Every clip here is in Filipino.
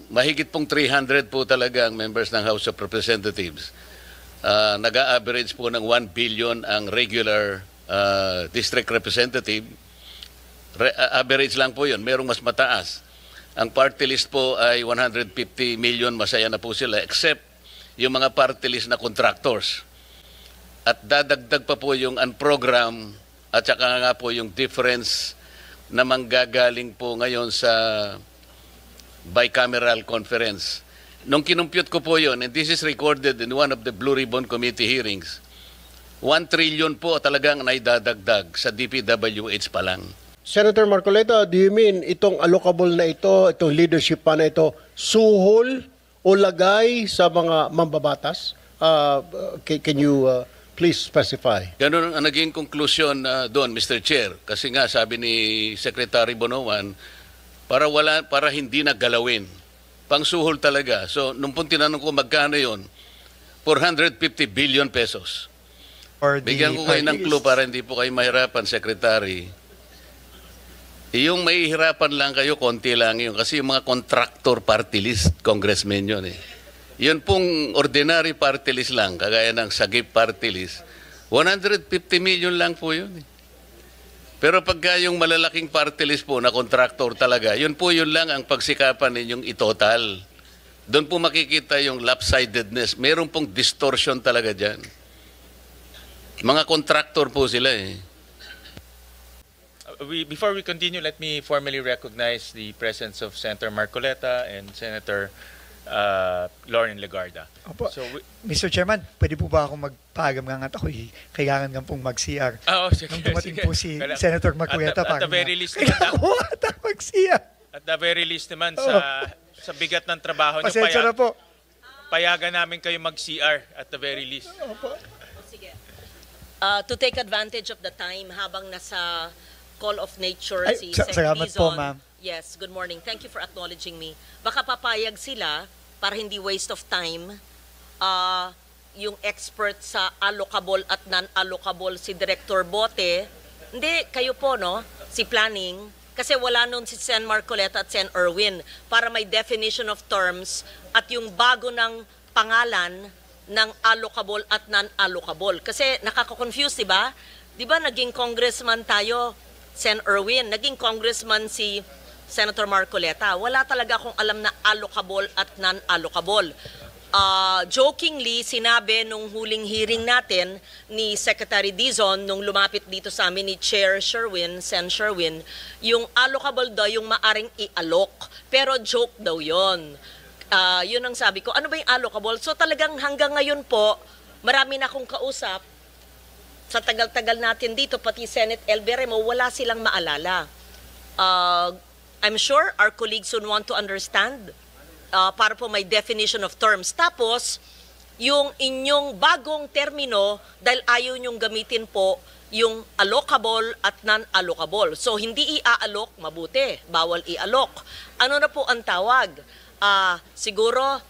mahigit pong 300 po talaga ang members ng House of Representatives. Nag-a-average po ng 1 billion ang regular district representative. Average lang po yun, merong mas mataas. Ang party list po ay 150 million, masaya na po sila, except yung mga party list na contractors. At dadagdag pa po yung unprogram at saka nga po yung difference na manggagaling po ngayon sa bicameral conference. Nung kinumpute ko po yun, and this is recorded in one of the Blue Ribbon Committee hearings, 1 trillion po talagang naidadagdag sa DPWH pa lang. Senator Marcoleta, do you mean itong allocable na ito, itong leadership pa na ito, suhol o lagay sa mga mambabatas? Can you please specify? Ganun ang naging conclusion doon, Mr. Chair. Kasi nga sabi ni Secretary Bonoan, para hindi na galawin. Pangsuhol talaga. So, nung pong tinanong ko magkano yun, 450 billion pesos. Bigyan ko kayo ng clue para hindi po kayo mahirapan, Secretary. Yung mahihirapan lang kayo, konti lang yun. Kasi yung mga contractor party list, congressmen yun eh. Yun pong ordinary party list lang, kagaya ng Sagip party list, 150 million lang po yun eh. Pero pagka yung malalaking party list po na contractor talaga, yun lang ang pagsikapan ninyong itotal. Doon po makikita yung lopsidedness. Meron pong distortion talaga dyan. Mga contractor po sila eh. Before we continue, let me formally recognize the presence of Senator Marcoleta and Senator Lauren Legarda. Opo. So, Mr. Chairman, pwede po ba ako magpagam nga at ako kailangan nga pong mag-CR. Sige, Nung dumating sige. po si Senator Marcoleta, at the very least kailangan ko ata mag-CR. At the very least naman, sa bigat ng trabaho niyo, Pasensya na po. payagan namin kayo mag-CR at the very least. Opo. Sige. To take advantage of the time habang nasa Call of Nature si salamat po, ma'am. Yes, good morning. Thank you for acknowledging me. Baka papayag sila para hindi waste of time. Yung expert sa allocable at non-allocable si Director Bote. Hindi, kayo po, no? Si Planning. Kasi wala nun si Sen Marcoleta at Sen Erwin para may definition of terms at yung bago ng pangalan ng allocable at non-allocable. Kasi nakaka-confuse, di ba? Di ba naging congressman tayo, Sen Erwin, naging congressman si Senator Marcoleta. Wala talaga akong alam na allocable at non-allocable. Jokingly, sinabi nung huling hearing natin ni Secretary Dizon nung lumapit dito sa amin ni Chair Sherwin, Sen Sherwin, yung allocable daw yung maaring i-allok. Pero joke daw yon. Yun ang sabi ko. Ano ba yung allocable? So talagang hanggang ngayon po, marami na akong kausap sa tagal-tagal natin dito, pati Senate El Berremo, wala silang maalala. I'm sure our colleagues would want to understand para po may definition of terms. Tapos, yung inyong bagong termino, dahil ayaw nyong gamitin po yung allocable at non-allocable. So, hindi i-allok, mabuti. Bawal i-allok. Ano na po ang tawag? Siguro,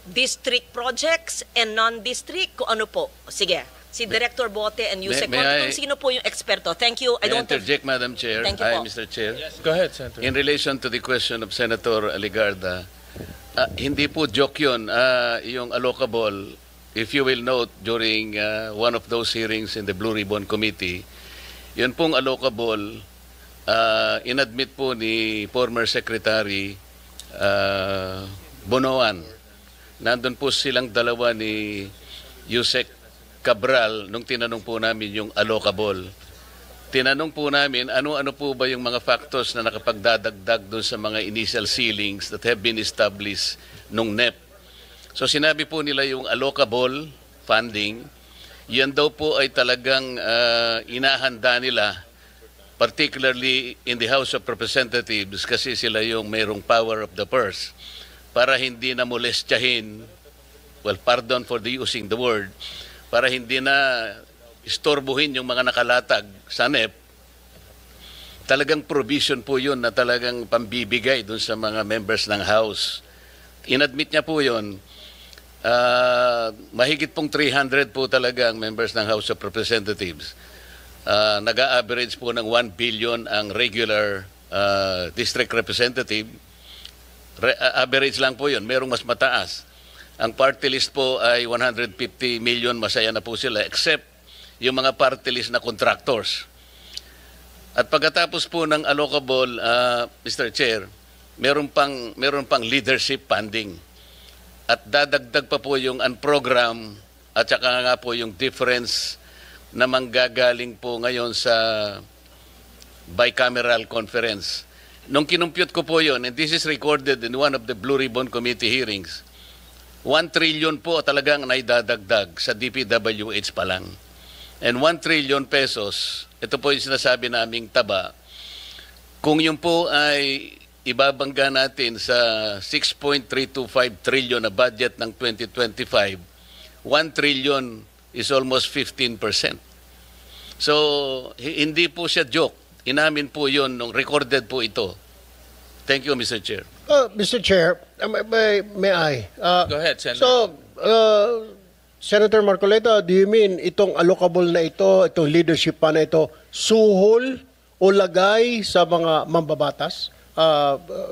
district projects and non-district, kung ano po. Sige. Si Director Bote and Yusek kung sino po yung eksperto. Thank you. I don't interject, Madam Chair. Thank you Hi, po. Mr. Chair. Yes, go ahead, Senator. In relation to the question of Senator Legarda, hindi po joke yun. Yung allocable, if you will note, during one of those hearings in the Blue Ribbon Committee, yun pong allocable, inadmit po ni former Secretary Bonoan. Nandun po silang dalawa ni Yusek Cabral nung tinanong po namin yung allocable. Tinanong po namin ano-ano po ba yung mga factors na nakapagdadagdag doon sa mga initial ceilings that have been established nung NEP. So sinabi po nila yung allocable funding, yan daw po ay talagang inahanda nila, particularly in the House of Representatives kasi sila yung mayroong power of the purse para hindi na molestyahin, well, pardon for the using the word, para hindi na istorbohin yung mga nakalatag sa NEP, talagang provision po yun na talagang pambibigay dun sa mga members ng House. Inadmit niya po yun. Mahigit pong 300 po talaga ang members ng House of Representatives. Nag-a-average po ng 1 billion ang regular district representative. Average lang po yun. Merong mas mataas. Ang party list po ay 150 million. Masaya na po sila. Except yung mga party list na contractors. At pagkatapos po ng allocable, Mr. Chair, meron pang leadership funding. At dadagdag pa po yung unprogram at saka nga po yung difference na manggagaling po ngayon sa bicameral conference. Nung kinumpute ko po yun, and this is recorded in one of the Blue Ribbon Committee hearings, 1 trillion po talagang naidadagdag sa DPWH pa lang. And 1 trillion pesos, ito po yung sinasabi naming taba, kung yun po ay ibabangga natin sa 6.325 trillion na budget ng 2025, 1 trillion is almost 15%. So, hindi po siya joke. Inamin po yun nung recorded po ito. Thank you, Mr. Chair. Mr. Chair, may I? Go ahead, Senator. So, Senator Marcoleta, do you mean itong allocable na ito, itong leadership pa na ito, suhol o lagay sa mga mambabatas?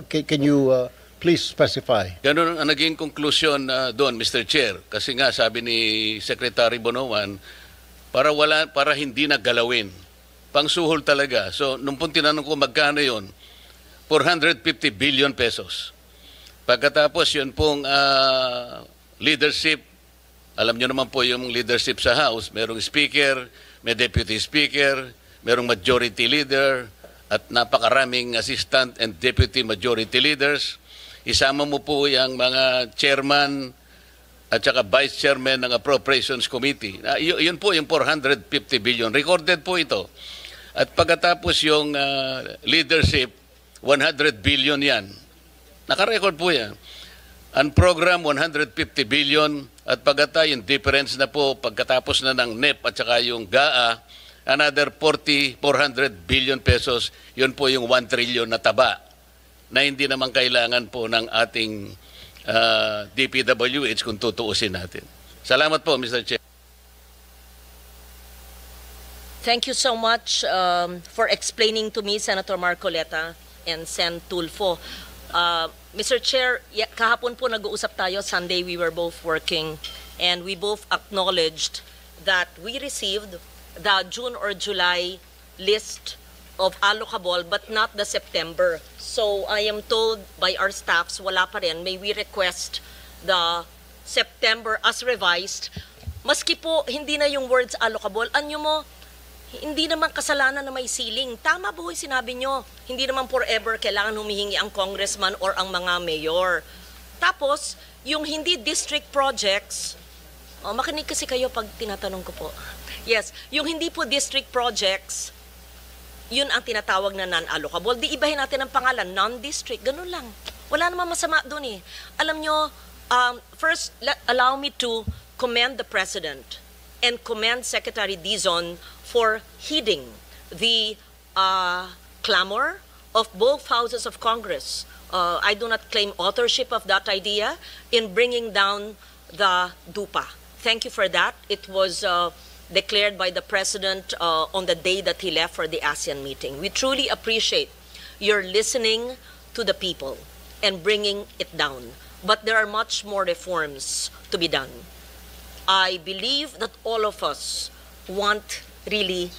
Can you please specify? Ganun ang naging conclusion doon, Mr. Chair. Kasi nga, sabi ni Secretary Bonoan, para hindi na galawin. Pangsuhol talaga. So, nung pong tinanong ko magkano yun, 450 billion pesos. Pagkatapos yun pong leadership, alam nyo naman po yung leadership sa House, merong speaker, may deputy speaker, merong majority leader, at napakaraming assistant and deputy majority leaders. Isama mo po yung mga chairman at saka vice chairman ng Appropriations Committee. Yun po yung 450 billion. Recorded po ito. At pagkatapos yung leadership, 100 billion yan. Nakarecord po yan. Ang program, 150 billion. At pagkatapos yung difference na po, pagkatapos na ng NEP at saka yung GAA, another 400 billion pesos. Yun po yung 1 trillion na taba na hindi naman kailangan po ng ating DPWH kung tutuusin natin. Salamat po, Mr. Chair. Thank you so much for explaining to me, Senator Marcoleta and Sen. Tulfo. Mr. Chair, kahapon po nag-uusap tayo. Sunday we were both working and we both acknowledged that we received the June or July list of allocable but not the September. So I am told by our staffs, wala pa rin. May we request the September as revised. Maski po hindi na yung words allocable, anyo mo, hindi naman kasalanan na may ceiling. Tama po yung sinabi nyo. Hindi naman forever kailangan humihingi ang congressman or ang mga mayor. Tapos, yung hindi district projects, makinig kasi kayo pag tinatanong ko po. Yes, yung hindi po district projects, yun ang tinatawag na non-allocable. Di ibahin natin ang pangalan, non-district, ganun lang. Wala namang masama doon eh. Alam nyo, first, allow me to commend the President and commend Secretary Dizon for heeding the clamor of both houses of Congress. I do not claim authorship of that idea in bringing down the DUPA. Thank you for that. It was declared by the President on the day that he left for the ASEAN meeting. We truly appreciate your listening to the people and bringing it down. But there are much more reforms to be done. I believe that all of us want really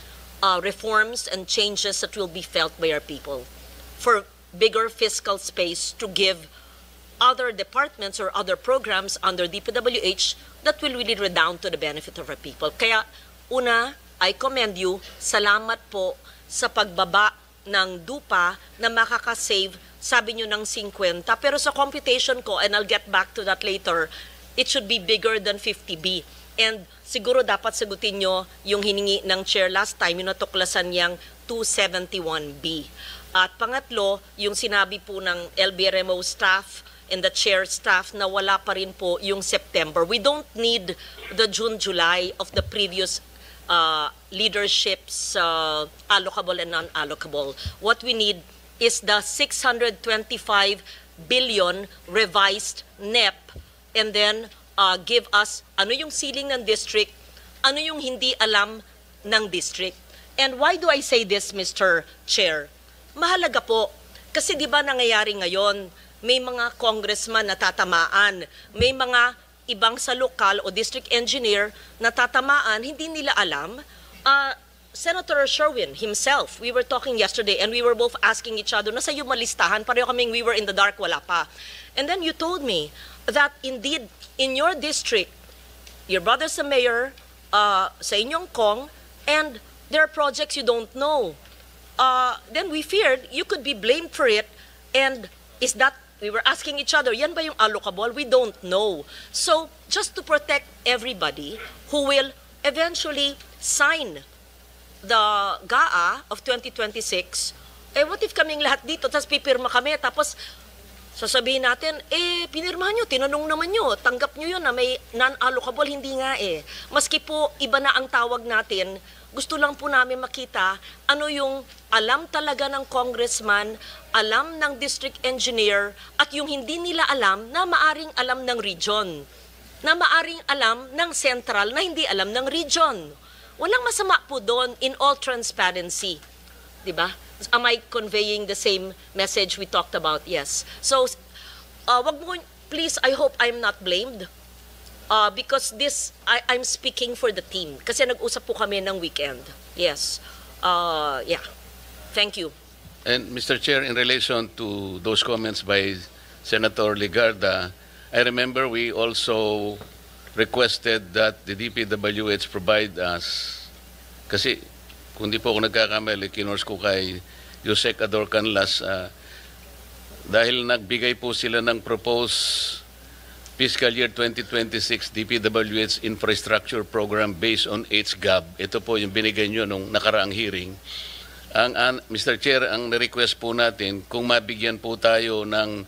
reforms and changes that will be felt by our people for bigger fiscal space to give other departments or other programs under DPWH that will really redound to the benefit of our people. Kaya, una, I commend you. Salamat po sa pagbaba ng DUPA na makakasave, sabi nyo, ng 50. Pero sa computation ko, and I'll get back to that later, it should be bigger than 50B. And siguro dapat sagutin nyo yung hiningi ng chair last time, yung natuklasan niyang 271B. At pangatlo, yung sinabi po ng LBRMO staff and the chair staff na wala pa rin po yung September. We don't need the June, July of the previous leadership's allocable and non-allocable. What we need is the 625 billion revised NEP and then give us ano yung ceiling ng district, ano yung hindi alam ng district. And why do I say this, Mr. Chair? Mahalaga po, kasi di ba nangyayari ngayon, may mga congressman na tatamaan, may mga ibang sa lokal o district engineer na tatamaan, hindi nila alam. Senator Sherwin himself, we were talking yesterday and we were both asking each other, nasa yung malistahan, pareho kaming we were in the dark, wala pa. And then you told me that indeed, in your district, your brother's a mayor, sa inyong Kong, and there are projects you don't know. Then we feared you could be blamed for it, and is that, we were asking each other, yan ba yung allocable? We don't know. So, just to protect everybody who will eventually sign the GAA of 2026, what if kaming lahat dito, tapos pipirma kami, tapos sasabihin natin, pinirmahan nyo, tinanong naman nyo, tanggap nyo yun na may non-allocable, hindi nga Maski po, iba na ang tawag natin, gusto lang po namin makita ano yung alam talaga ng congressman, alam ng district engineer, at yung hindi nila alam na maaring alam ng region, na maaring alam ng central na hindi alam ng region. Walang masama po doon in all transparency. Diba? Am I conveying the same message we talked about? Yes. So, wag mo, please, I hope I'm not blamed. Because this, I'm speaking for the team. Kasi nag-usap po kami ng weekend. Yes. Yeah. Thank you. And Mr. Chair, in relation to those comments by Senator Legarda, I remember we also requested that the DPWH provide us, kasi kung di po ako nagkakamali, kinors ko kay Yusek Ador Canlas, dahil nagbigay po sila ng proposed fiscal year 2026 DPWH infrastructure program based on HGAB. Ito po yung binigay nyo nung nakaraang hearing. Mr. Chair, ang request po natin, kung mabigyan po tayo ng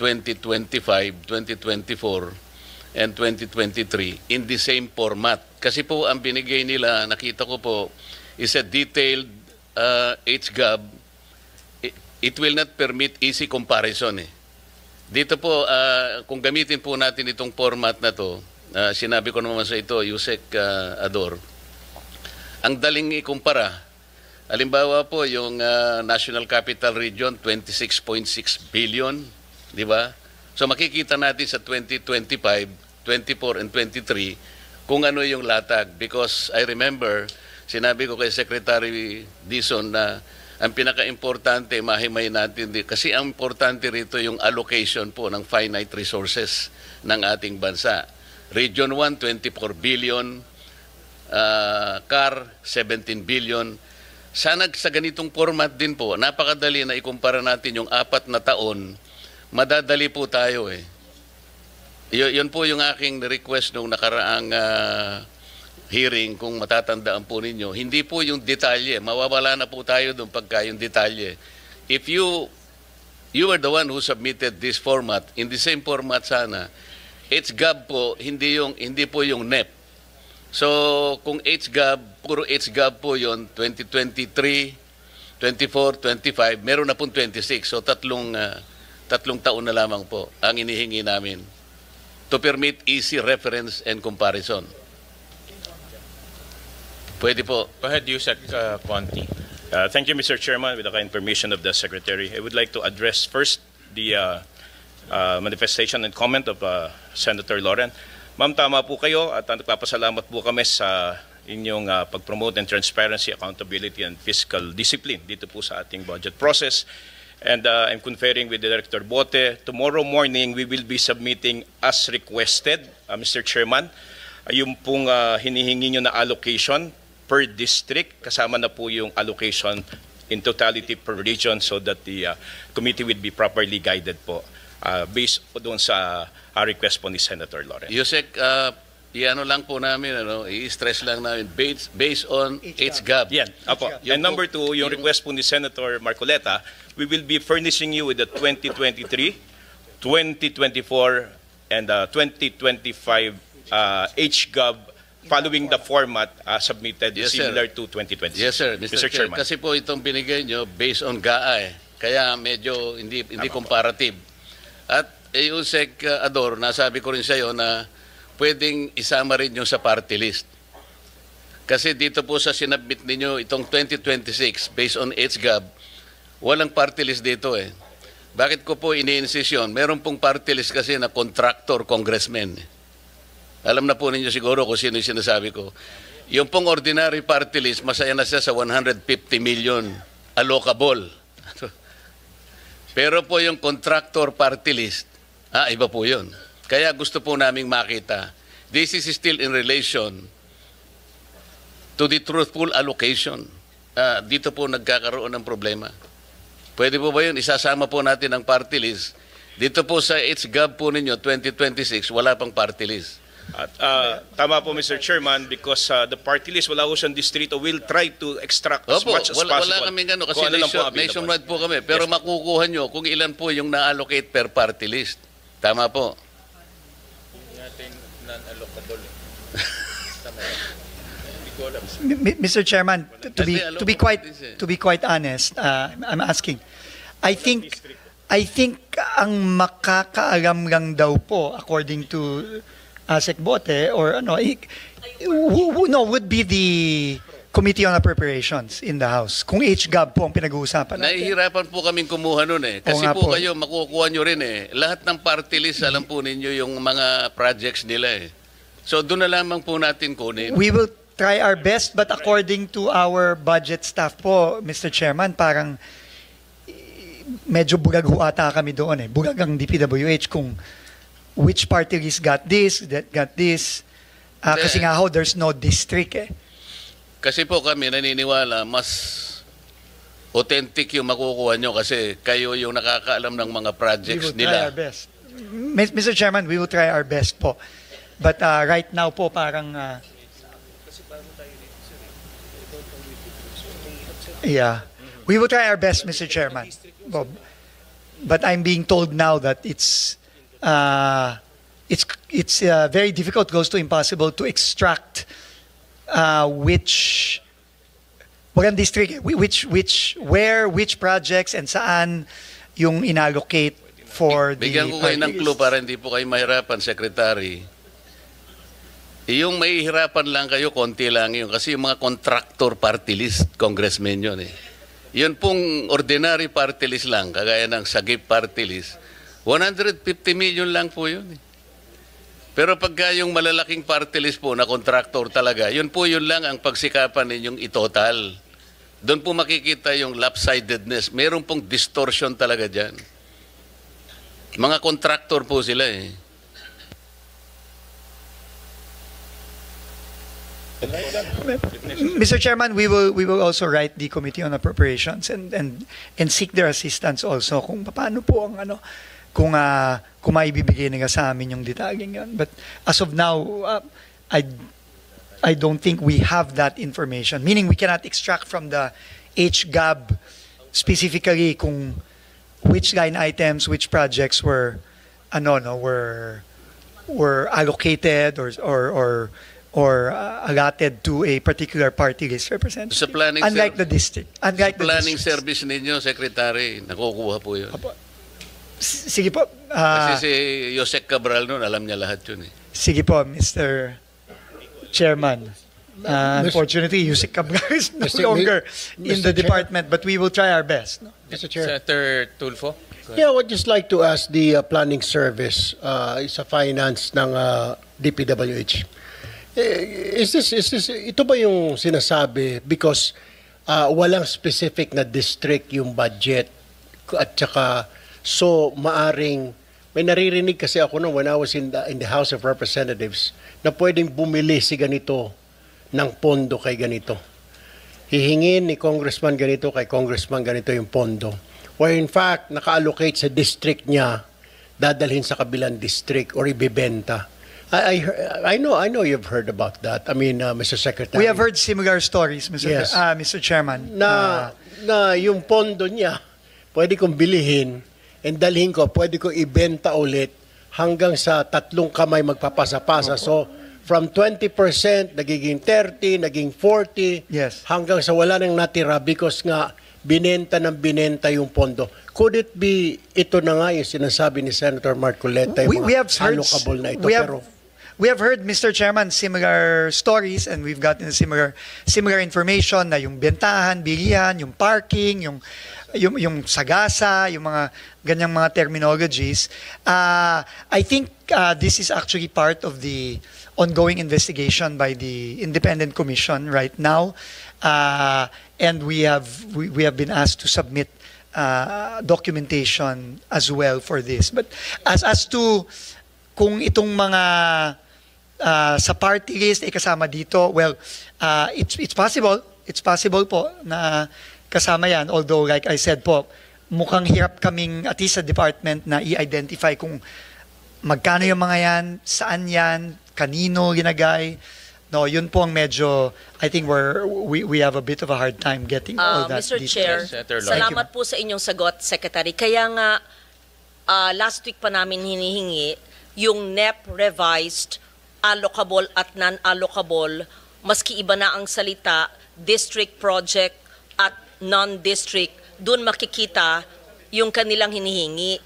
2025, 2024, and 2023 in the same format. Kasi po ang binigay nila, nakita ko po, is a detailed HGAB. It will not permit easy comparison. Dito po, kung gamitin po natin itong format na to, sinabi ko naman sa ito, Yusek Ador, ang daling ikumpara. Halimbawa po, yung National Capital Region, 26.6 billion, di ba? So makikita natin sa 2025, 24, and 23 kung ano yung latag. Because I remember, sinabi ko kay Secretary Dizon na ang pinaka-importante, mahimay natin, kasi ang importante rito yung allocation po ng finite resources ng ating bansa. Region 1, 24 billion, CAR, 17 billion. Sana sa ganitong format din po, napakadali na ikumpara natin yung 4 na taon, madadali po tayo Yun po yung aking request nung nakaraang hearing, kung matatandaan po ninyo. Hindi po yung detalye. Mawawala na po tayo doon pagka yung detalye. If you are the one who submitted this format, in the same format sana, HGAB po, hindi po yung NEP. So, kung HGAB, puro HGAB po yon 2023, 24, 25, meron na pong 26. So, tatlong taon na lamang po ang inihingi namin to permit easy reference and comparison. Pwede po. Go ahead, Yusek Conti. Thank you, Mr. Chairman. With the kind permission of the Secretary, I would like to address first the manifestation and comment of Senator Lauren. Ma'am, tama po kayo at nagpapasalamat po kami sa inyong pag-promote and transparency, accountability, and fiscal discipline dito po sa ating budget process. And I'm conferring with Director Bote. Tomorrow morning, we will be submitting as requested, Mr. Chairman, yung pong hinihingi nyo na allocation per district, kasama na po yung allocation in totality per region so that the committee will be properly guided po based po doon sa request po ni Senator Lauren. Yusek, i-ano lang po namin, i-stress lang namin, based on HGAB. Yan, apo. And number 2, yung request po ni Senator Marcoleta, we will be furnishing you with the 2023, 2024, and 2025 HGAB following the format submitted, Yes, similar sir. to 2026. Yes, sir, Mr. Chair. Chairman. Kasi po itong binigay nyo based on GAA kaya medyo hindi comparative. At Yusek Ador, nasabi ko rin sa iyo na pwedeng isama rin yung sa party list. Kasi dito po sa sinabit ninyo itong 2026 based on HGAB, walang party list dito Bakit ko po ini-insist yun? Meron pong party list kasi na contractor congressman. Alam na po ninyo siguro kung sino yung sinasabi ko. Yung pong ordinary party list, masaya na siya sa 150 million allocable. Pero po yung contractor party list, iba po yun. Kaya gusto po naming makita, this is still in relation to the truthful allocation. Dito po nagkakaroon ng problema. Pwede po ba yun? Isasama po natin ang party list. Dito po sa HGov po ninyo, 2026, wala pang party list. At tama po Mr. Chairman, because the party list wala ko siyang distrito will try to extract as Opo, much as possible. wala kami gano'n kasi Kung ano lang po available. nationwide po kami. Pero Yes, makukuha nyo kung ilan po yung na-allocate per party list. Tama po. Mr. Chairman, to be quite honest, I'm asking. I think ang makakaalam lang daw po according to ASEC Bote or would be the Committee on Appropriations in the House. Kung HGov po ang pinag-uusapan natin. Nahihirapan po kaming kumuha nun eh. Kasi nga po po. kayo, makukuha nyo rin eh. Lahat ng party list, alam po ninyo yung mga projects nila eh. So doon na lamang po natin kunin. We will try our best, but according to our budget staff po, Mr. Chairman, parang medyo bulag ho ata kami doon eh. Bulag ang DPWH kung which party list got this, that got this. Kasi nga ho, there's no district eh. Kasi po kami naniniwala, mas authentic yung makukuha nyo kasi kayo yung nakakaalam ng mga We projects will try nila. our best. Mr. Chairman, we will try our best po. But right now po, parang... yeah. We will try our best, Mr. Chairman. But I'm being told now that it's very difficult, close to impossible to extract which district, which projects and saan yung inallocate for the Bigyan ko kayo ng party clue list. para hindi po kayo mahirapan, Secretary. Yung mahihirapan lang kayo, konti lang yun. Kasi yung mga contractor party list, congressmen yun eh. Yun pong ordinary party list lang, kagaya ng Sagip party list, 150 million lang po yun eh. Pero pagka yung malalaking party list po na contractor talaga, yun lang ang pagsikapan ninyong itotal. Doon po makikita yung lopsidedness. Meron pong distortion talaga dyan. Mga contractor po sila eh. Mr. Chairman, we will also write the Committee on Appropriations and seek their assistance also kung paano po ang kung maibibigay nila sa amin yung detalyeng yun. But as of now, I don't think we have that information. Meaning we cannot extract from the HGov specifically kung which line items, which projects were allocated or allotted to a particular party list representative. Sa planning Unlike the district. Unlike the planning districts. service ninyo, Secretary, nakukuha po yun. Sige po. Kasi si Yosek Cabral noon, alam niya lahat yun eh. Sige po, Mr. Chairman. Unfortunately, Yusek Cabral is no Mr. longer in the Chair. department, but we will try our best. No? Mr. Chair. Senator Tulfo. Yeah, I would just like to ask the planning service sa finance ng DPWH. Ito ba yung sinasabi because walang specific na district yung budget at saka so maaring may naririnig kasi ako when I was in the House of Representatives na pwedeng bumili si ganito ng pondo kay ganito. Hihingin ni congressman ganito kay congressman ganito yung pondo. Where in fact, naka-allocate sa district niya, dadalhin sa kabilang district or ibibenta. I know you've heard about that. I mean, Mr. Secretary. We have heard similar stories, Mr. Yes. Mr. Chairman. Na yung pondo niya, pwede kong bilihin and dalhin ko, pwede ko ibenta ulit hanggang sa 3 kamay magpapasa-pasa. So, from 20%, nagiging 30, naging 40, Yes. hanggang sa wala nang natira because nga binenta yung pondo. Could it be, ito na nga yung sinasabi ni Senator Marcoleta, yung We have mga heard, allocable na ito. we have heard, Mr. Chairman, similar stories and we've gotten similar information na yung bentahan, bilihan, yung parking, yung sagasa, yung mga ganyang mga terminologies. I think this is actually part of the ongoing investigation by the Independent Commission right now. And we have been asked to submit documentation as well for this. But as to kung itong mga sa party list ay kasama dito, well, it's possible po na kasama yan. Although, like I said po, mukhang hirap kaming at least sa department na i-identify kung magkano yung mga yan, saan yan, kanino ginagay. No, yun po ang medyo, I think we have a bit of a hard time getting all that Mr. details. Chair, Senator Lawrence. salamat po sa inyong sagot, Secretary. Kaya nga, last week pa namin hinihingi yung NEP revised, allocable at non-allocable, maski iba na ang salita, district project at non-district, doon makikita yung kanilang hinihingi.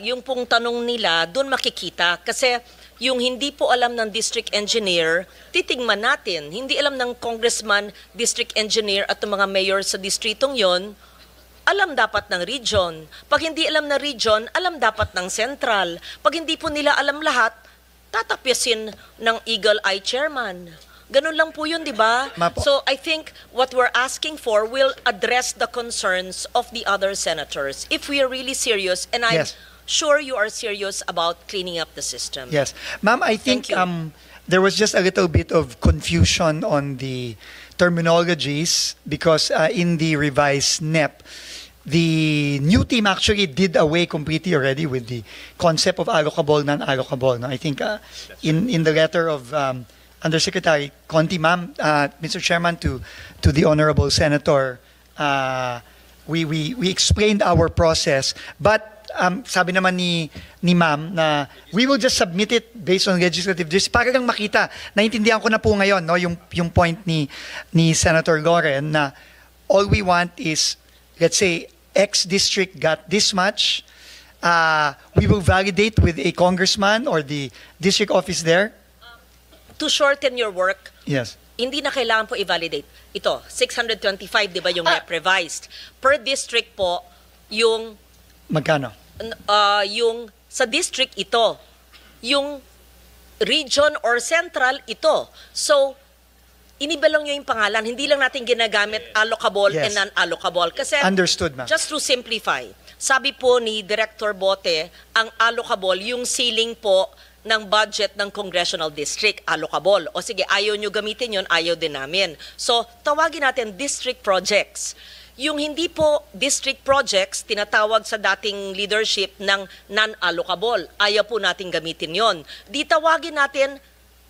Yung pong tanong nila, doon makikita. Kasi yung hindi po alam ng district engineer, titingnan natin. Hindi alam ng congressman, district engineer at ng mga mayor sa distritong yon, alam dapat ng region. Pag hindi alam ng region, alam dapat ng central. Pag hindi po nila alam lahat, tatapyasin ng Eagle Eye Chairman. Ganun lang po yun, di ba? Mapo. So I think what we're asking for will address the concerns of the other senators. If we are really serious, and I'm Yes. sure you are serious about cleaning up the system. Yes. Ma'am, I think Thank you. there was just a little bit of confusion on the terminologies because in the revised NEP, the new team actually did away completely already with the concept of allocable, non-allocable. No? I think in the letter of Undersecretary Conti, ma'am, Mr. Chairman, to the Honorable Senator, we explained our process, but sabi naman ni ma'am na we will just submit it based on legislative justice para lang makita. Naintindihan ko na po ngayon no yung point ni Senator Loren na all we want is, let's say X district got this much, we will validate with a congressman or the district office there. To shorten your work, Yes. hindi na kailangan po i-validate. Ito, 625, di ba yung NEP revised? Per district po, yung Magkano? yung sa district ito, yung region or central ito. So, inibalong nyo yung pangalan, hindi lang natin ginagamit allocable Yes. and non-allocable. Kasi, Understood, ma'am. just to simplify, sabi po ni Director Bote, ang allocable, yung ceiling po ng budget ng congressional district, allocable. O sige, ayaw nyo gamitin yon, ayaw din namin. So, tawagin natin district projects. Yung hindi po district projects, tinatawag sa dating leadership ng non-allocable. Ayaw po natin gamitin yon. Di tawagin natin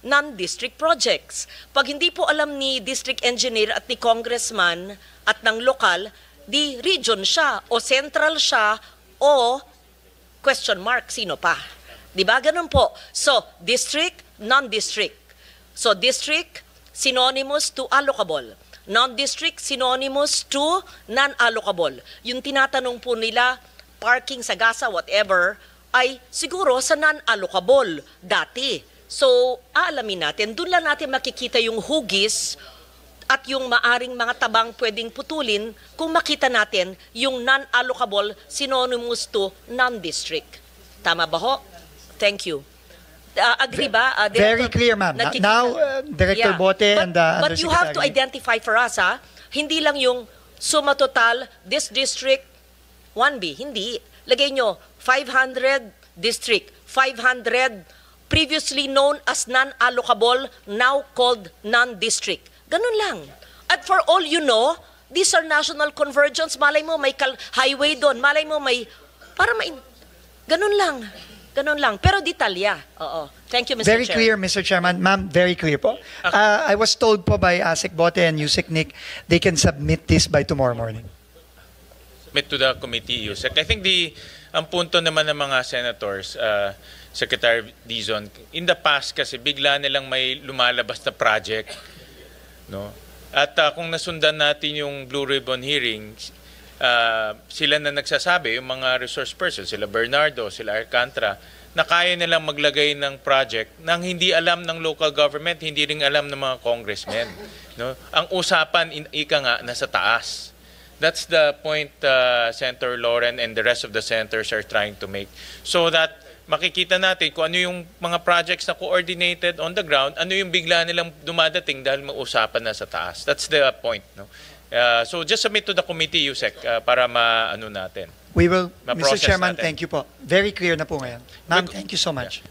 non-district projects. Pag hindi po alam ni district engineer at ni congressman at ng lokal, di region siya o central siya o question mark, sino pa? Di ba? Ganun po. So, district, non-district. So, district, synonymous to allocable. Non-district, synonymous to non-allocable. Yung tinatanong po nila, parking, sagasa, whatever, ay siguro sa non-allocable dati. So, aalamin natin, doon lang natin makikita yung hugis at yung maaring mga tabang pwedeng putulin kung makita natin yung non-allocable synonymous to non-district. Tama ba ho? Thank you. Agree ba? Very clear, ma'am. Nakikita- Now, Director Bote and But you have to Undersecretary. identify for us, hindi lang yung suma total, this district, 1B. Hindi. Lagay nyo, 500 district, 500 previously known as non-allocable, now called non-district. Ganun lang. At for all you know, these are national convergence. Malay mo may highway doon. Malay mo may, ganun lang. Ganun lang. Pero detalya. Oo. Thank you, Mr. Very Chair. clear, Mr. Chairman. Ma'am, very clear po. I was told po by ASEC Bote and Yusek Nick, they can submit this by tomorrow morning. Submit to the committee, Yusek. I think ang punto naman ng mga senators, Secretary Dizon, in the past kasi bigla nilang may lumalabas na project, no? At kung nasundan natin yung Blue Ribbon hearing, sila na nagsasabi, yung mga resource persons, sila Bernardo, sila Alcantara, na kaya nilang maglagay ng project nang hindi alam ng local government, hindi rin alam ng mga congressmen. No? Ang usapan, ika nga, nasa taas. That's the point Senator Loren and the rest of the senators are trying to make. So that makikita natin kung ano yung mga projects na coordinated on the ground, ano yung bigla nilang dumadating dahil may usapan na sa taas. That's the point. No? So just submit to the committee, Yusek, para maano natin. We will, Mr. Ma-process Chairman, natin. thank you po. Very clear na po ngayon. Ma'am, thank you so much.